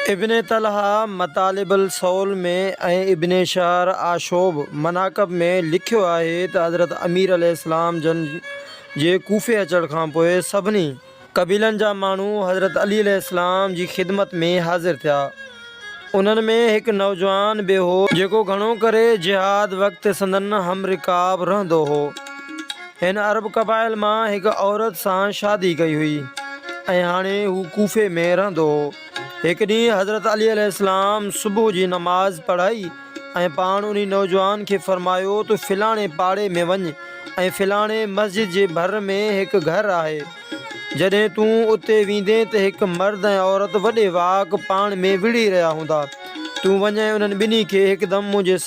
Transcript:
इब्न Talha मतालिबुल soul में ऐं इब्न शहर आशोब मनाकब में लिखियो आहे त हज़रत अमीर अलैहिस्सलाम जन जे कूफ़े अचण खां पोइ सभिनी क़बीलनि जा माण्हू हज़रत अली अलैहिस्सलाम जी ख़िदमत में हाज़िर थिया। उन्हनि में हिकु नौजवान बि हो जेको घणो करे जिहाद वक़्तु संदन हमरिकाब रहंदो हो। हिन अरब क़बाइल मां हिकु औरत सां शादी कई हुई ऐं हाणे हू कूफ़े में रहंदो हो। हिकु ॾींहुं हज़रत अली अलैहिस्सलाम सुबुह जी नमाज़ पढ़ाई ऐं पाण उन नौजवान खे फ़रमायो त फ़िलाणे पाड़े में वञ ऐं फ़िलाणे मस्जिद जे भर में हिकु घरु आहे। जॾहिं तूं उते वेंदे त हिकु मर्द ऐं औरत वॾे वाक पाण में विड़ी रहिया हूंदा। तूं वञ उन्हनि ॿिन्ही खे हिकदमि मुंहिंजे